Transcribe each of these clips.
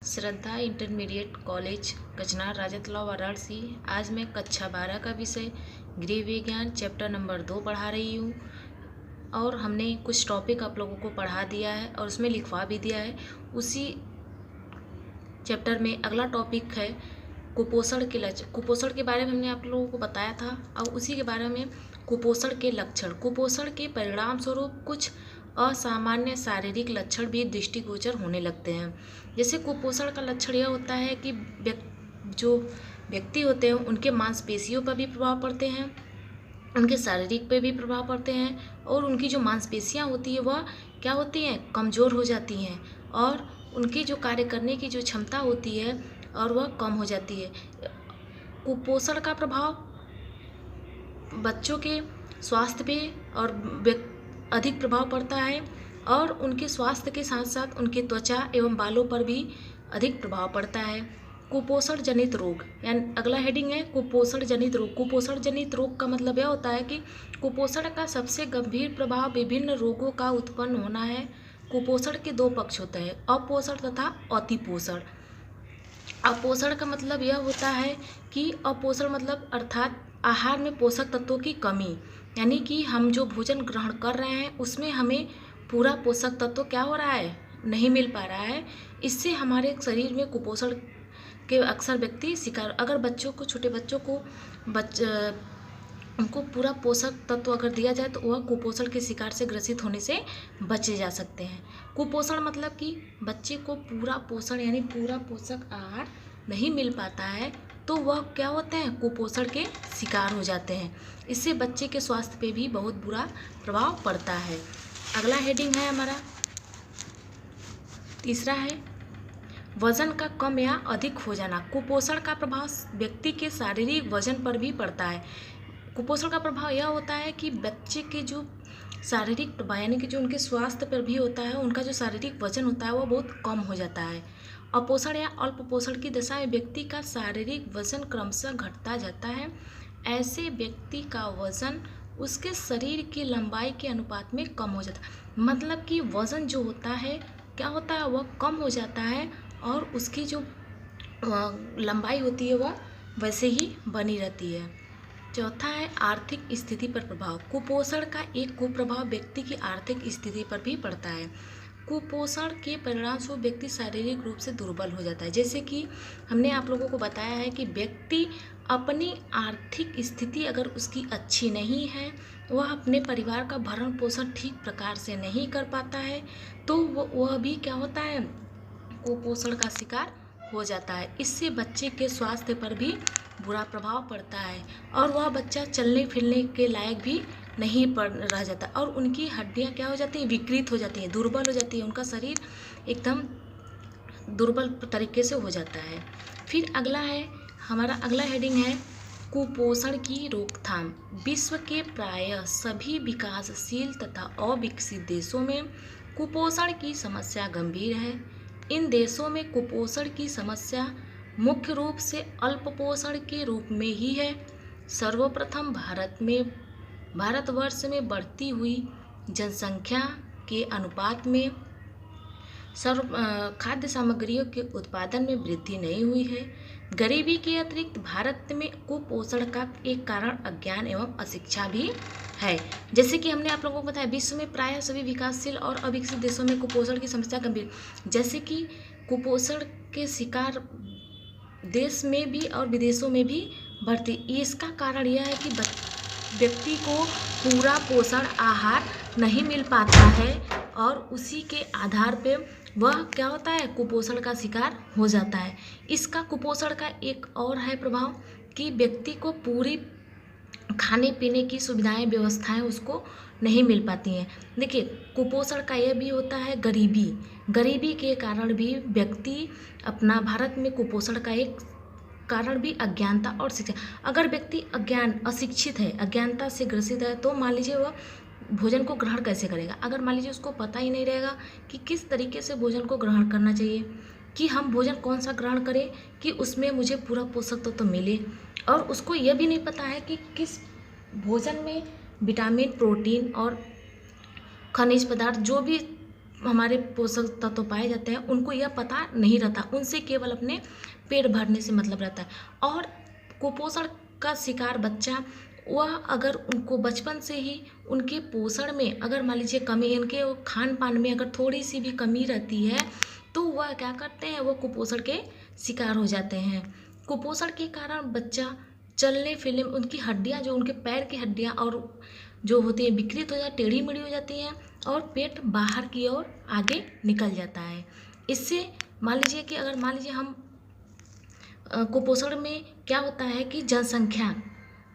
श्रद्धा intermediate college कचनार राजतलाव वाराणसी। आज मैं कक्षा 12 का विषय गृह विज्ञान चैप्टर नंबर 2 पढ़ा रही हूँ और हमने कुछ टॉपिक आप लोगों को पढ़ा दिया है और उसमें लिखवा भी दिया है। उसी चैप्टर में अगला टॉपिक है कुपोषण के लक्षण। कुपोषण के बारे में हमने आप लोगों को बताया था और उसी के बारे में कुपोषण के लक्षण। कुपोषण के परिणाम स्वरूप कुछ असामान्य शारीरिक लक्षण भी दृष्टिगोचर होने लगते हैं। जैसे कुपोषण का लक्षण यह होता है कि जो व्यक्ति होते हैं उनके मांसपेशियों पर भी प्रभाव पड़ते हैं, उनके शारीरिक पे भी प्रभाव पड़ते हैं और उनकी जो मांसपेशियां होती है वह क्या होती हैं, कमज़ोर हो जाती हैं और उनकी जो कार्य करने की जो क्षमता होती है और वह कम हो जाती है। कुपोषण का प्रभाव बच्चों के स्वास्थ्य पे और अधिक प्रभाव पड़ता है और उनके स्वास्थ्य के साथ साथ उनके त्वचा एवं बालों पर भी अधिक प्रभाव पड़ता है। कुपोषण जनित रोग, यानी अगला हेडिंग है कुपोषण जनित रोग। कुपोषण जनित रोग का मतलब यह होता है कि कुपोषण का सबसे गंभीर प्रभाव विभिन्न रोगों का उत्पन्न होना है। कुपोषण के दो पक्ष होते हैं, अपोषण तथा अतिपोषण। अपोषण का मतलब यह होता है कि अपोषण मतलब अर्थात आहार में पोषक तत्वों की कमी, यानी कि हम जो भोजन ग्रहण कर रहे हैं उसमें हमें पूरा पोषक तत्व क्या हो रहा है, नहीं मिल पा रहा है। इससे हमारे शरीर में कुपोषण के अक्सर व्यक्ति शिकार, अगर बच्चों को, छोटे बच्चों को उनको पूरा पोषक तत्व अगर दिया जाए तो वह कुपोषण के शिकार से ग्रसित होने से बचे जा सकते हैं। कुपोषण मतलब कि बच्चे को पूरा पोषण यानी पूरा पोषक आहार नहीं मिल पाता है तो वह क्या होते हैं, कुपोषण के शिकार हो जाते हैं। इससे बच्चे के स्वास्थ्य पे भी बहुत बुरा प्रभाव पड़ता है। अगला हेडिंग है हमारा तीसरा है वजन का कम या अधिक हो जाना। कुपोषण का प्रभाव व्यक्ति के शारीरिक वजन पर भी पड़ता है। कुपोषण का प्रभाव यह होता है कि बच्चे के जो शारीरिक प्रभाव यानी कि जो उनके स्वास्थ्य पर भी होता है, उनका जो शारीरिक वजन होता है वह बहुत कम हो जाता है। अपोषण या अल्प पोषण की दशा में व्यक्ति का शारीरिक वजन क्रमशः घटता जाता है। ऐसे व्यक्ति का वजन उसके शरीर की लंबाई के अनुपात में कम हो जाता है। मतलब कि वजन जो होता है क्या होता है, वह कम हो जाता है और उसकी जो लंबाई होती है वह वैसे ही बनी रहती है। चौथा है आर्थिक स्थिति पर प्रभाव। कुपोषण का एक कुप्रभाव व्यक्ति की आर्थिक स्थिति पर भी पड़ता है। कुपोषण के परिणामस्वरूप व्यक्ति शारीरिक रूप से दुर्बल हो जाता है। जैसे कि हमने आप लोगों को बताया है कि व्यक्ति अपनी आर्थिक स्थिति अगर उसकी अच्छी नहीं है, वह अपने परिवार का भरण पोषण ठीक प्रकार से नहीं कर पाता है तो वह भी क्या होता है, कुपोषण का शिकार हो जाता है। इससे बच्चे के स्वास्थ्य पर भी बुरा प्रभाव पड़ता है और वह बच्चा चलने फिरने के लायक भी नहीं रह जाता और उनकी हड्डियां क्या हो जाती हैं, विकृत हो जाती हैं, दुर्बल हो जाती है, उनका शरीर एकदम दुर्बल तरीके से हो जाता है। फिर अगला है हमारा अगला हेडिंग है कुपोषण की रोकथाम। विश्व के प्रायः सभी विकासशील तथा अविकसित देशों में कुपोषण की समस्या गंभीर है। इन देशों में कुपोषण की समस्या मुख्य रूप से अल्पपोषण के रूप में ही है। सर्वप्रथम भारतवर्ष में बढ़ती हुई जनसंख्या के अनुपात में खाद्य सामग्रियों के उत्पादन में वृद्धि नहीं हुई है। गरीबी के अतिरिक्त भारत में कुपोषण का एक कारण अज्ञान एवं अशिक्षा भी है। जैसे कि हमने आप लोगों को बताया विश्व में प्रायः सभी विकासशील और अविकसित देशों में कुपोषण की समस्या गंभीर, जैसे कि कुपोषण के शिकार देश में भी और विदेशों में भी बढ़ती। इसका कारण यह है कि व्यक्ति को पूरा पोषण आहार नहीं मिल पाता है और उसी के आधार पे वह क्या होता है, कुपोषण का शिकार हो जाता है। इसका कुपोषण का एक और है प्रभाव कि व्यक्ति को पूरी खाने पीने की सुविधाएं व्यवस्थाएं उसको नहीं मिल पाती हैं। देखिए कुपोषण का यह भी होता है गरीबी के कारण भी व्यक्ति अपना भारत में कुपोषण का एक कारण भी अज्ञानता और शिक्षा। अगर व्यक्ति अशिक्षित है, अज्ञानता से ग्रसित है तो मान लीजिए वह भोजन को ग्रहण कैसे करेगा। अगर मान लीजिए उसको पता ही नहीं रहेगा कि किस तरीके से भोजन को ग्रहण करना चाहिए, कि हम भोजन कौन सा ग्रहण करें कि उसमें मुझे पूरा पोषक तत्व मिले, और उसको यह भी नहीं पता है कि किस भोजन में विटामिन, प्रोटीन और खनिज पदार्थ जो भी हमारे पोषक तत्व पाए जाते हैं, उनको यह पता नहीं रहता, उनसे केवल अपने पेट भरने से मतलब रहता है। और कुपोषण का शिकार बच्चा, वह अगर उनको बचपन से ही उनके पोषण में अगर मान लीजिए कमी, इनके खान पान में अगर थोड़ी सी भी कमी रहती है तो वह क्या करते हैं, वो कुपोषण के शिकार हो जाते हैं। कुपोषण के कारण बच्चा चलने फिरने में, उनकी हड्डियां, जो उनके पैर की हड्डियां और जो होती है विकृत हो जाती, टेढ़ी मेढ़ी हो जाती हैं और पेट बाहर की ओर आगे निकल जाता है। इससे मान लीजिए कि अगर मान लीजिए हम कुपोषण में क्या होता है कि जनसंख्या,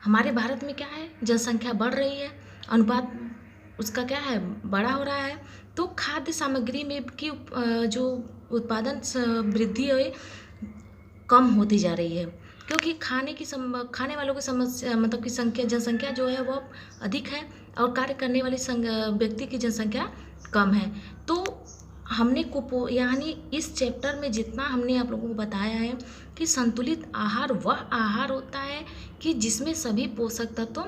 हमारे भारत में क्या है, जनसंख्या बढ़ रही है, अनुपात उसका क्या है, बड़ा हो रहा है। तो खाद्य सामग्री में की जो उत्पादन वृद्धि है कम होती जा रही है, क्योंकि खाने वालों की समस्या मतलब की संख्या, जनसंख्या जो है वो अधिक है और कार्य करने वाले व्यक्ति की जनसंख्या कम है। तो हमने यानी इस चैप्टर में जितना हमने आप लोगों को बताया है कि संतुलित आहार वह आहार होता है कि जिसमें सभी पोषक तत्व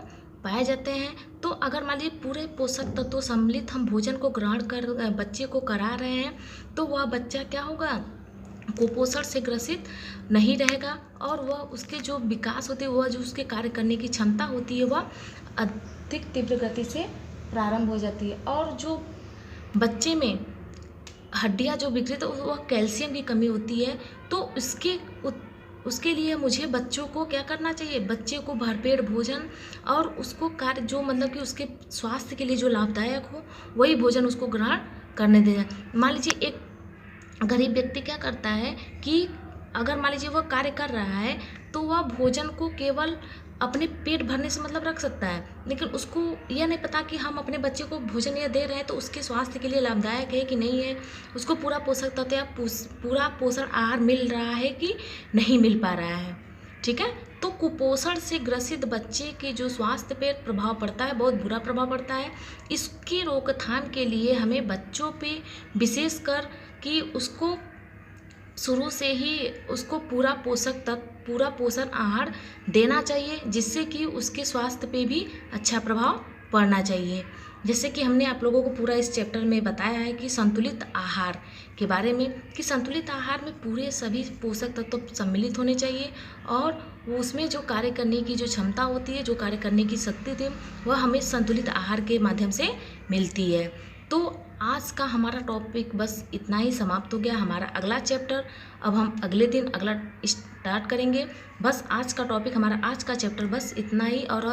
पाए जाते हैं। तो अगर मान लीजिए पूरे पोषक तत्व सम्मिलित हम भोजन को ग्रहण कर बच्चे को करा रहे हैं तो वह बच्चा क्या होगा, कुपोषण से ग्रसित नहीं रहेगा और वह उसके जो विकास होते हैं, वह जो उसके कार्य करने की क्षमता होती है वह अधिक तीव्र गति से प्रारंभ हो जाती है। और जो बच्चे में हड्डियां जो विकृत है वह कैल्शियम की कमी होती है। तो उसके लिए मुझे बच्चों को क्या करना चाहिए, बच्चे को भरपेट भोजन और उसको कार्य जो मतलब कि उसके स्वास्थ्य के लिए जो लाभदायक हो वही भोजन उसको ग्रहण करने देना। मान लीजिए एक गरीब व्यक्ति क्या करता है कि अगर मान लीजिए वह कार्य कर रहा है तो वह भोजन को केवल अपने पेट भरने से मतलब रख सकता है, लेकिन उसको यह नहीं पता कि हम अपने बच्चे को भोजन यह दे रहे हैं तो उसके स्वास्थ्य के लिए लाभदायक है कि नहीं है, उसको पूरा पोषक तत्व या पूरा पोषण आहार मिल रहा है कि नहीं मिल पा रहा है। ठीक है, तो कुपोषण से ग्रसित बच्चे के जो स्वास्थ्य पे प्रभाव पड़ता है, बहुत बुरा प्रभाव पड़ता है। इसकी रोकथाम के लिए हमें बच्चों पे विशेषकर कि उसको शुरू से ही उसको पूरा पोषण आहार देना चाहिए, जिससे कि उसके स्वास्थ्य पे भी अच्छा प्रभाव पड़ना चाहिए। जैसे कि हमने आप लोगों को पूरा इस चैप्टर में बताया है कि संतुलित आहार के बारे में, कि संतुलित आहार में पूरे सभी पोषक तत्व सम्मिलित होने चाहिए और उसमें जो कार्य करने की जो क्षमता होती है, जो कार्य करने की शक्ति होती है, वह हमें संतुलित आहार के माध्यम से मिलती है। तो आज का हमारा टॉपिक बस इतना ही समाप्त हो गया। हमारा अगला चैप्टर अब हम अगले दिन अगला स्टार्ट करेंगे। बस आज का टॉपिक, हमारा आज का चैप्टर बस इतना ही, और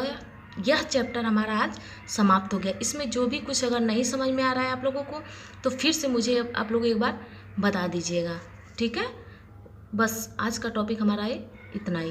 यह चैप्टर हमारा आज समाप्त हो गया। इसमें जो भी कुछ अगर नहीं समझ में आ रहा है आप लोगों को तो फिर से मुझे आप लोग एक बार बता दीजिएगा। ठीक है, बस आज का टॉपिक हमारा इतना ही।